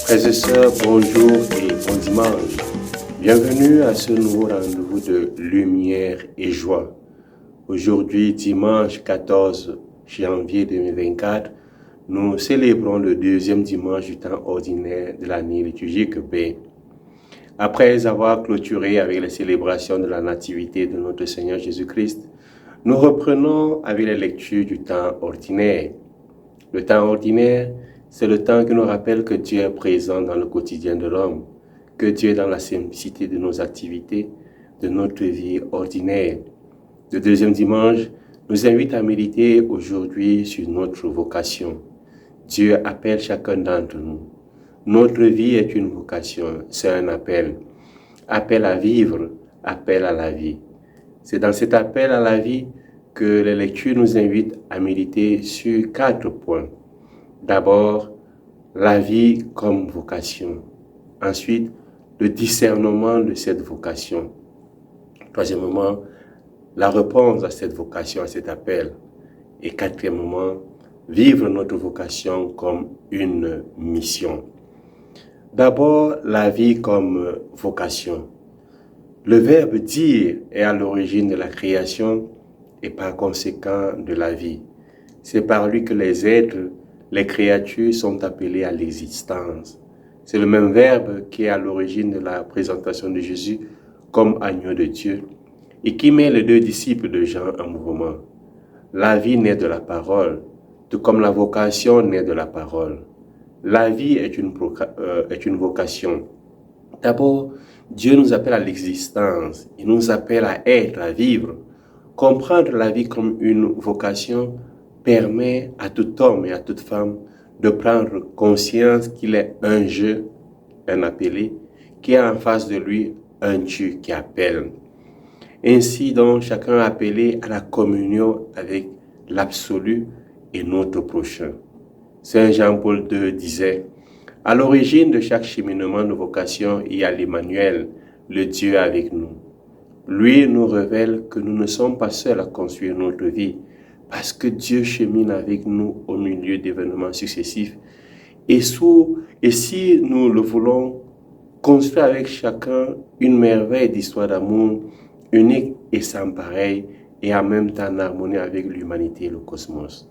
Frères et sœurs, bonjour et bon dimanche. Bienvenue à ce nouveau rendez-vous de lumière et joie. Aujourd'hui, dimanche 14 janvier 2024, nous célébrons le deuxième dimanche du temps ordinaire de l'année liturgique B. Après avoir clôturé avec les célébrations de la nativité de notre Seigneur Jésus-Christ, nous reprenons avec les lectures du temps ordinaire. Le temps ordinaire, c'est le temps qui nous rappelle que Dieu est présent dans le quotidien de l'homme, que Dieu est dans la simplicité de nos activités, de notre vie ordinaire. Le deuxième dimanche nous invite à méditer aujourd'hui sur notre vocation. Dieu appelle chacun d'entre nous. Notre vie est une vocation, c'est un appel. Appel à vivre, appel à la vie. C'est dans cet appel à la vie que les lectures nous invitent à méditer sur 4 points. D'abord, la vie comme vocation. Ensuite, le discernement de cette vocation. Troisièmement, la réponse à cette vocation, à cet appel. Et quatrièmement, vivre notre vocation comme une mission. D'abord, la vie comme vocation. Le verbe dire est à l'origine de la création et par conséquent de la vie. C'est par lui que les êtres, les créatures sont appelées à l'existence. C'est le même verbe qui est à l'origine de la présentation de Jésus comme agneau de Dieu et qui met les 2 disciples de Jean en mouvement. La vie naît de la parole, tout comme la vocation naît de la parole. La vie est une vocation. D'abord, Dieu nous appelle à l'existence, il nous appelle à être, à vivre. Comprendre la vie comme une vocation permet à tout homme et à toute femme de prendre conscience qu'il est un je, un appelé, qui a en face de lui un Dieu qui appelle. Ainsi donc, chacun est appelé à la communion avec l'absolu et notre prochain. Saint Jean-Paul II disait: « À l'origine de chaque cheminement de vocation, il y a l'Emmanuel, le Dieu avec nous. Lui nous révèle que nous ne sommes pas seuls à construire notre vie, parce que Dieu chemine avec nous au milieu d'événements successifs. Et si nous le voulons, construire avec chacun une merveille d'histoire d'amour unique et sans pareil, et en même temps en harmonie avec l'humanité et le cosmos. »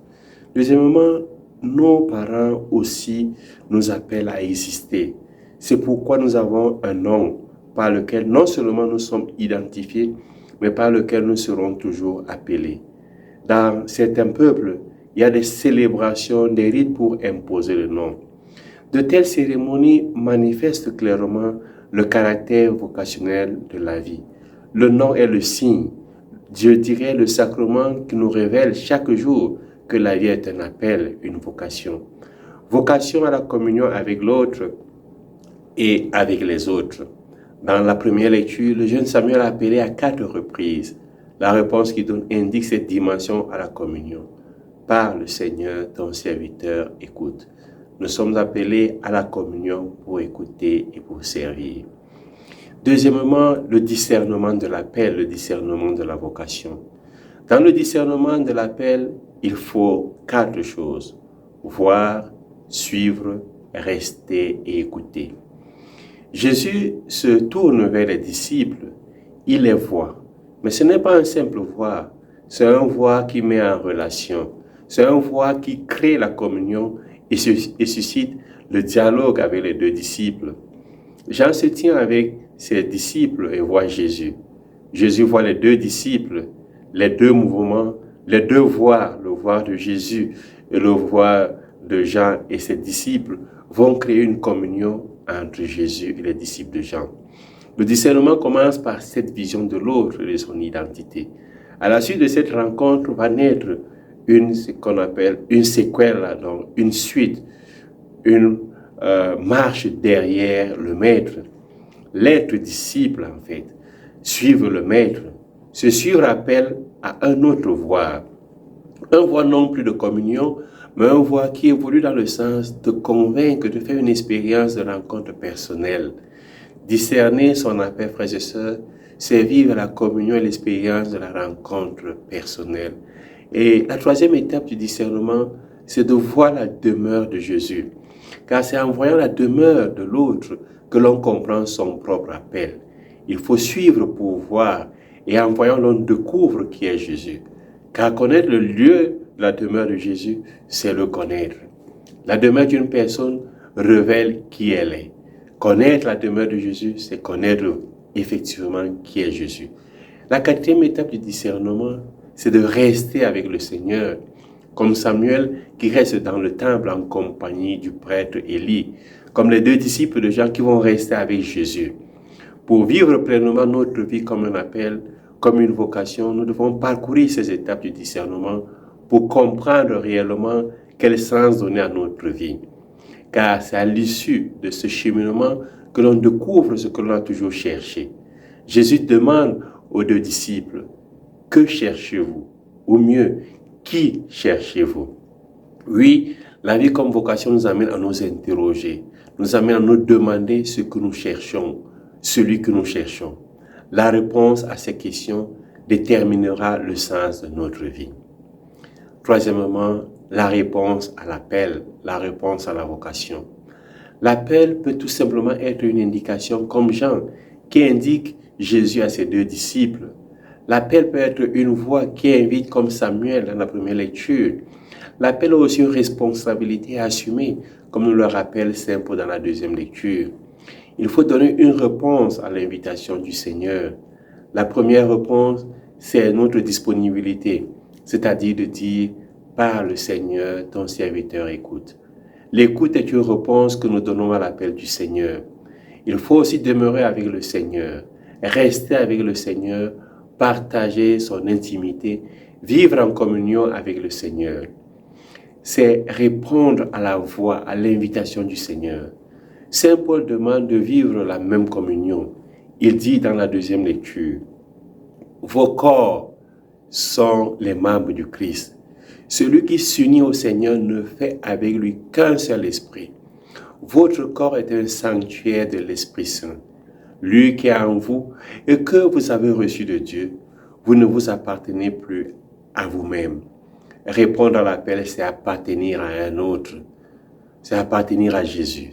Deuxièmement, nos parents aussi nous appellent à exister. C'est pourquoi nous avons un nom par lequel non seulement nous sommes identifiés, mais par lequel nous serons toujours appelés. Dans certains peuples, il y a des célébrations, des rites pour imposer le nom. De telles cérémonies manifestent clairement le caractère vocationnel de la vie. Le nom est le signe, je dirais le sacrement qui nous révèle chaque jour que la vie est un appel, une vocation. Vocation à la communion avec l'autre et avec les autres. Dans la première lecture, le jeune Samuel a appelé à 4 reprises. La réponse qu'il donne indique cette dimension à la communion. Parle, Seigneur, ton serviteur écoute. Nous sommes appelés à la communion pour écouter et pour servir. Deuxièmement, le discernement de l'appel, le discernement de la vocation. Dans le discernement de l'appel, il faut 4 choses: voir, suivre, rester et écouter. Jésus se tourne vers les disciples, il les voit. Mais ce n'est pas un simple voir, c'est un voir qui met en relation. C'est un voir qui crée la communion et suscite le dialogue avec les 2 disciples. Jean se tient avec ses disciples et voit Jésus. Jésus voit les 2 disciples, les 2 mouvements, les 2 voix, le voir de Jésus et le voir de Jean et ses disciples vont créer une communion entre Jésus et les disciples de Jean. Le discernement commence par cette vision de l'autre et de son identité. À la suite de cette rencontre va naître ce qu'on appelle une séquelle, donc une suite, une marche derrière le maître. L'être disciple, en fait, suivre le maître. Ce suivre appelle à un autre voir. Un voir non plus de communion, mais un voir qui évolue dans le sens de convaincre, de faire une expérience de rencontre personnelle. Discerner son appel, frères et sœurs, c'est vivre la communion et l'expérience de la rencontre personnelle. Et la troisième étape du discernement, c'est de voir la demeure de Jésus. car c'est en voyant la demeure de l'autre que l'on comprend son propre appel. Il faut suivre pour voir, et en voyant l'on découvre qui est Jésus. Car connaître le lieu de la demeure de Jésus, c'est le connaître. La demeure d'une personne révèle qui elle est. Connaître la demeure de Jésus, c'est connaître effectivement qui est Jésus. La quatrième étape du discernement, c'est de rester avec le Seigneur, comme Samuel qui reste dans le temple en compagnie du prêtre Élie, comme les deux disciples de Jean qui vont rester avec Jésus. Pour vivre pleinement notre vie comme un appel, comme une vocation, nous devons parcourir ces étapes du discernement pour comprendre réellement quel sens donner à notre vie. Car c'est à l'issue de ce cheminement que l'on découvre ce que l'on a toujours cherché. Jésus demande aux deux disciples, « Que cherchez-vous » ou mieux, « Qui cherchez-vous » Oui, la vie comme vocation nous amène à nous interroger, nous amène à nous demander ce que nous cherchons, celui que nous cherchons. La réponse à ces questions déterminera le sens de notre vie. Troisièmement, la réponse à l'appel, la réponse à la vocation. L'appel peut tout simplement être une indication comme Jean qui indique Jésus à ses deux disciples. L'appel peut être une voix qui invite comme Samuel dans la première lecture. L'appel a aussi une responsabilité à assumer comme nous le rappelle Saint Paul dans la deuxième lecture. Il faut donner une réponse à l'invitation du Seigneur. La première réponse, c'est notre disponibilité, c'est-à-dire de dire « Parle Seigneur, ton serviteur écoute ». L'écoute est une réponse que nous donnons à l'appel du Seigneur. Il faut aussi demeurer avec le Seigneur, rester avec le Seigneur, partager son intimité, vivre en communion avec le Seigneur. C'est répondre à la voix, à l'invitation du Seigneur. Saint Paul demande de vivre la même communion. Il dit dans la deuxième lecture, « Vos corps sont les membres du Christ. Celui qui s'unit au Seigneur ne fait avec lui qu'un seul esprit. Votre corps est un sanctuaire de l'Esprit Saint, lui qui est en vous et que vous avez reçu de Dieu. Vous ne vous appartenez plus à vous-même. » Répondre à l'appel, c'est appartenir à un autre. C'est appartenir à Jésus.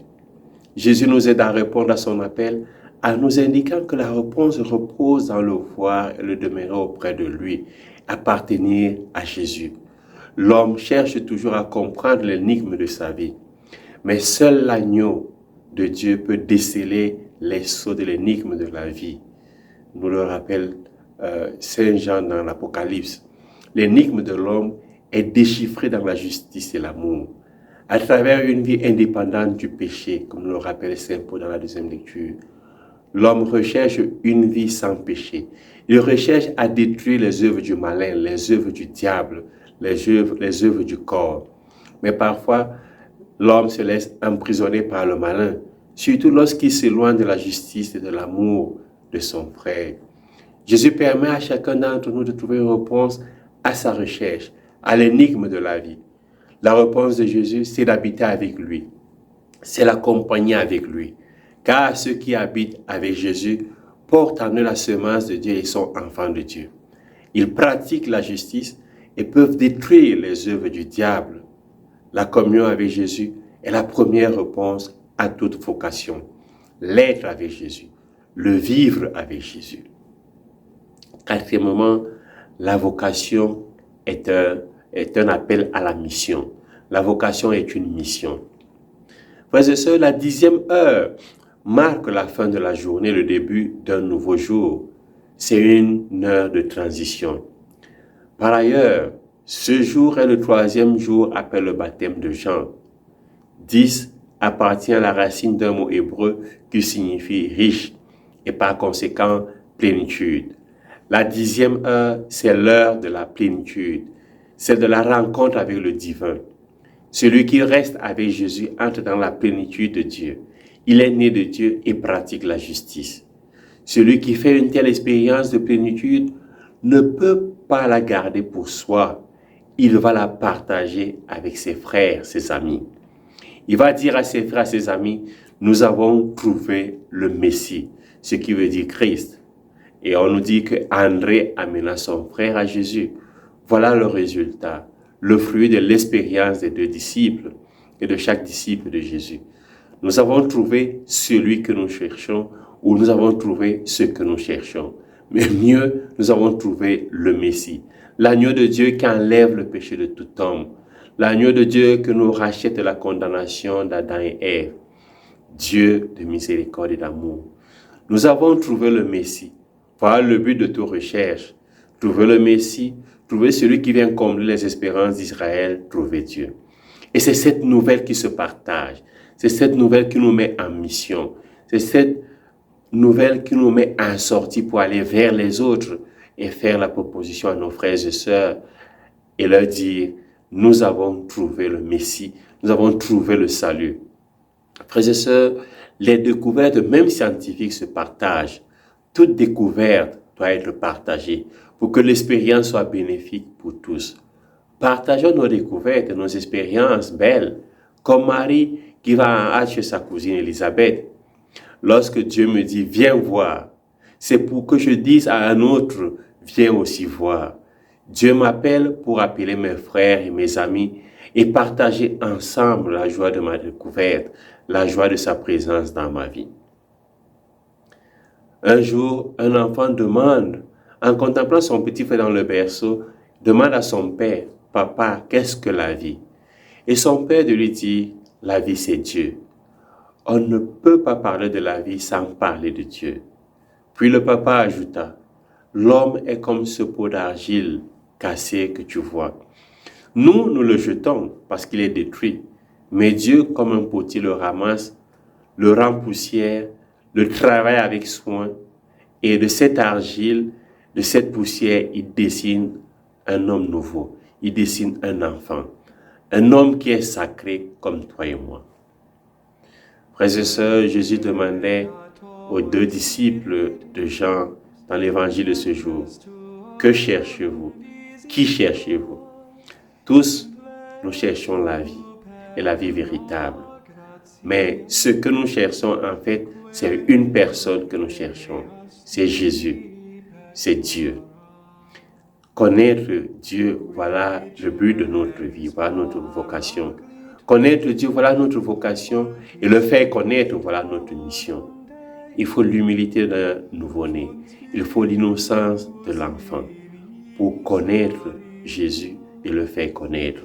Jésus nous aide à répondre à son appel en nous indiquant que la réponse repose dans le voir et le demeurer auprès de lui, appartenir à Jésus. L'homme cherche toujours à comprendre l'énigme de sa vie, mais seul l'agneau de Dieu peut déceler les sceaux de l'énigme de la vie. Nous le rappelle Saint Jean dans l'Apocalypse. L'énigme de l'homme est déchiffrée dans la justice et l'amour, à travers une vie indépendante du péché, comme le rappelle Saint Paul dans la deuxième lecture. L'homme recherche une vie sans péché. Il recherche à détruire les œuvres du malin, les œuvres du diable, les œuvres du corps. Mais parfois, l'homme se laisse emprisonner par le malin, surtout lorsqu'il s'éloigne de la justice et de l'amour de son frère. Jésus permet à chacun d'entre nous de trouver une réponse à sa recherche, à l'énigme de la vie. La réponse de Jésus, c'est d'habiter avec lui. C'est l'accompagner avec lui. Car ceux qui habitent avec Jésus portent en eux la semence de Dieu et sont enfants de Dieu. Ils pratiquent la justice et peuvent détruire les œuvres du diable. La communion avec Jésus est la première réponse à toute vocation. L'être avec Jésus, le vivre avec Jésus. Quatrièmement, la vocation est un appel à la mission. La vocation est une mission. Frères et sœurs, la 10e heure marque la fin de la journée, le début d'un nouveau jour. C'est une heure de transition. Par ailleurs, ce jour est le 3e jour après le baptême de Jean. 10 appartient à la racine d'un mot hébreu qui signifie riche et par conséquent plénitude. La 10e heure, c'est l'heure de la plénitude, celle de la rencontre avec le divin. Celui qui reste avec Jésus entre dans la plénitude de Dieu. Il est né de Dieu et pratique la justice. Celui qui fait une telle expérience de plénitude ne peut pas la garder pour soi. Il va la partager avec ses frères, ses amis. Il va dire à ses frères, à ses amis, nous avons trouvé le Messie, ce qui veut dire Christ. Et on nous dit que André amena son frère à Jésus. Voilà le résultat, le fruit de l'expérience des deux disciples. et de chaque disciple de Jésus. Nous avons trouvé celui que nous cherchons ou nous avons trouvé ce que nous cherchons. Mais mieux, nous avons trouvé le Messie, l'agneau de Dieu qui enlève le péché de tout homme, l'agneau de Dieu qui nous rachète de la condamnation d'Adam et Ève, Dieu de miséricorde et d'amour. Nous avons trouvé le Messie. Voilà le but de toute recherche. Trouver le Messie, trouver celui qui vient combler les espérances d'Israël, trouver Dieu. Et c'est cette nouvelle qui se partage. C'est cette nouvelle qui nous met en mission. C'est cette nouvelle qui nous met en sortie pour aller vers les autres et faire la proposition à nos frères et sœurs et leur dire, nous avons trouvé le Messie, nous avons trouvé le salut. Frères et sœurs, les découvertes, même scientifiques, se partagent. Toute découverte doit être partagée pour que l'expérience soit bénéfique pour tous. Partageons nos découvertes et nos expériences belles, comme Marie qui va en hâte chez sa cousine Élisabeth. Lorsque Dieu me dit, viens voir, c'est pour que je dise à un autre, viens aussi voir. Dieu m'appelle pour appeler mes frères et mes amis et partager ensemble la joie de ma découverte, la joie de sa présence dans ma vie. Un jour, un enfant demande, en contemplant son petit frère dans le berceau, demande à son père, « Papa, qu'est-ce que la vie ?» Et son père lui dit, « La vie, c'est Dieu. » On ne peut pas parler de la vie sans parler de Dieu. Puis le papa ajouta, « L'homme est comme ce pot d'argile cassé que tu vois. Nous le jetons parce qu'il est détruit. Mais Dieu, comme un potier, le ramasse, le rend poussière, le travaille avec soin. Et de cette argile, de cette poussière, il dessine un homme nouveau. Il dessine un enfant. Un homme qui est sacré comme toi et moi. » Frères et sœurs, Jésus demandait aux 2 disciples de Jean dans l'évangile de ce jour, « Que cherchez-vous? Qui cherchez-vous » Tous, nous cherchons la vie et la vie véritable. Mais ce que nous cherchons, en fait, c'est une personne que nous cherchons. C'est Jésus. C'est Dieu. Connaître Dieu, voilà le but de notre vie, voilà notre vocation. Connaître Dieu, voilà notre vocation. Et le faire connaître, voilà notre mission. Il faut l'humilité d'un nouveau-né. Il faut l'innocence de l'enfant pour connaître Jésus et le faire connaître.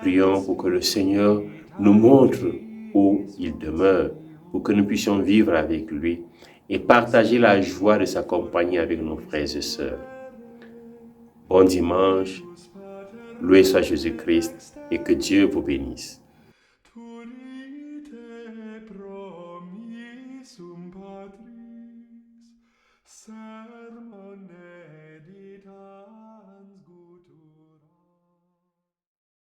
Prions pour que le Seigneur nous montre où il demeure, pour que nous puissions vivre avec lui et partager la joie de s'accompagner avec nos frères et sœurs. Bon dimanche, loué soit Jésus-Christ et que Dieu vous bénisse.